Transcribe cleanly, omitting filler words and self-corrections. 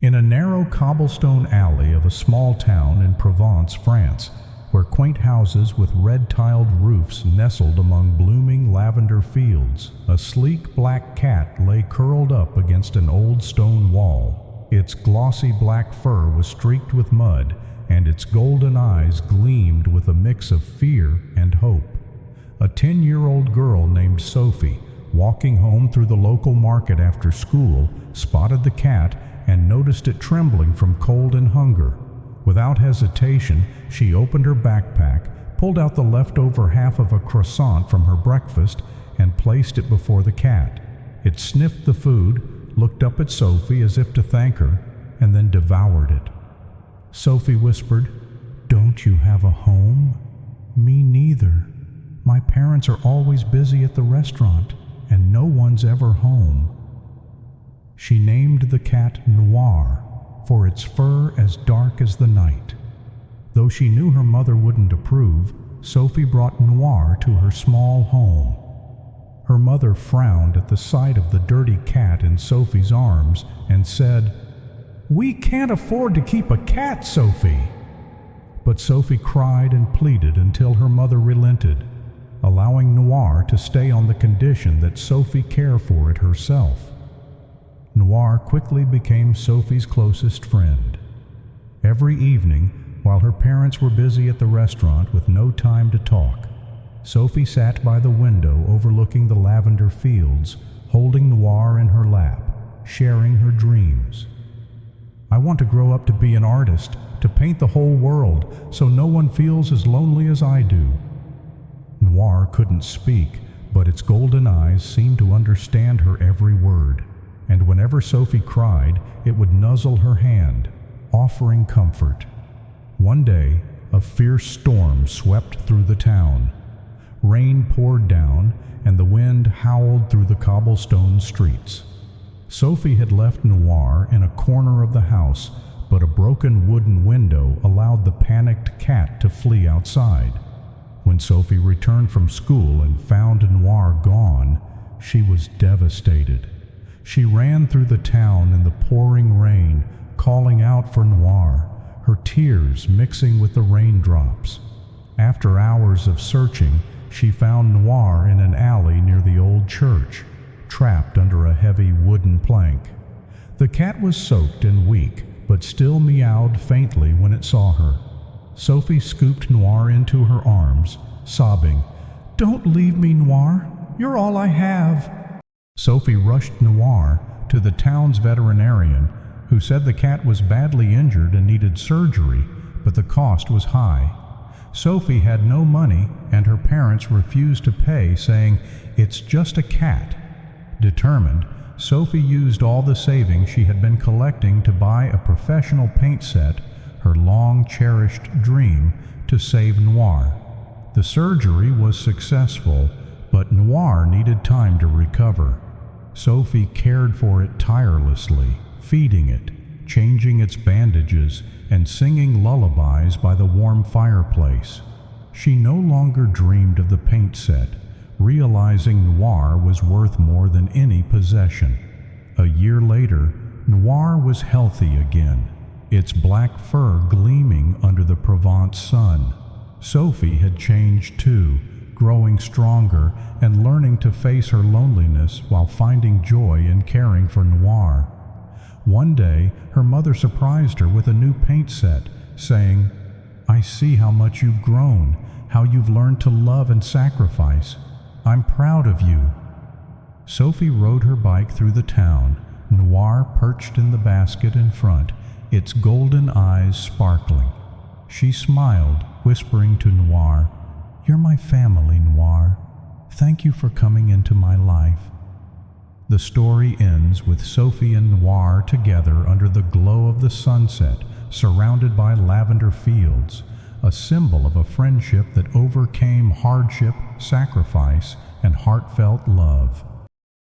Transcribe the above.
In a narrow cobblestone alley of a small town in Provence, France, where quaint houses with red-tiled roofs nestled among blooming lavender fields, a sleek black cat lay curled up against an old stone wall. Its glossy black fur was streaked with mud, and its golden eyes gleamed with a mix of fear and hope. A 10-year-old girl named Sophie, walking home through the local market after school, spotted the cat and noticed it trembling from cold and hunger. Without hesitation, she opened her backpack, pulled out the leftover half of a croissant from her breakfast, and placed it before the cat. It sniffed the food, looked up at Sophie as if to thank her, and then devoured it. Sophie whispered, "Don't you have a home?" "Me neither. My parents are always busy at the restaurant, and no one's ever home." She named the cat Noir, for its fur as dark as the night. Though she knew her mother wouldn't approve, Sophie brought Noir to her small home. Her mother frowned at the sight of the dirty cat in Sophie's arms and said, "We can't afford to keep a cat, Sophie." But Sophie cried and pleaded until her mother relented, allowing Noir to stay on the condition that Sophie care for it herself. Noir quickly became Sophie's closest friend. Every evening, while her parents were busy at the restaurant with no time to talk, Sophie sat by the window overlooking the lavender fields, holding Noir in her lap, sharing her dreams. "I want to grow up to be an artist, to paint the whole world, so no one feels as lonely as I do." Noir couldn't speak, but its golden eyes seemed to understand her every word, and whenever Sophie cried, it would nuzzle her hand, offering comfort. One day, a fierce storm swept through the town. Rain poured down, and the wind howled through the cobblestone streets. Sophie had left Noir in a corner of the house, but a broken wooden window allowed the panicked cat to flee outside. When Sophie returned from school and found Noir gone, she was devastated. She ran through the town in the pouring rain, calling out for Noir, her tears mixing with the raindrops. After hours of searching, she found Noir in an alley near the old church, trapped under a heavy wooden plank. The cat was soaked and weak, but still meowed faintly when it saw her. Sophie scooped Noir into her arms, sobbing, "Don't leave me, Noir. You're all I have." Sophie rushed Noir to the town's veterinarian, who said the cat was badly injured and needed surgery, but the cost was high. Sophie had no money, and her parents refused to pay, saying, "It's just a cat." Determined, Sophie used all the savings she had been collecting to buy a professional paint set, her long-cherished dream, to save Noir. The surgery was successful, but Noir needed time to recover. Sophie cared for it tirelessly, feeding it, changing its bandages, and singing lullabies by the warm fireplace. She no longer dreamed of the paint set, realizing Noir was worth more than any possession. A year later, Noir was healthy again, its black fur gleaming under the Provence sun. Sophie had changed too, growing stronger and learning to face her loneliness while finding joy in caring for Noir. One day, her mother surprised her with a new paint set, saying, "I see how much you've grown, how you've learned to love and sacrifice. I'm proud of you." Sophie rode her bike through the town, Noir perched in the basket in front, its golden eyes sparkling. She smiled, whispering to Noir, "You're my family, Noir. Thank you for coming into my life." The story ends with Sophie and Noir together under the glow of the sunset, surrounded by lavender fields, a symbol of a friendship that overcame hardship, sacrifice, and heartfelt love.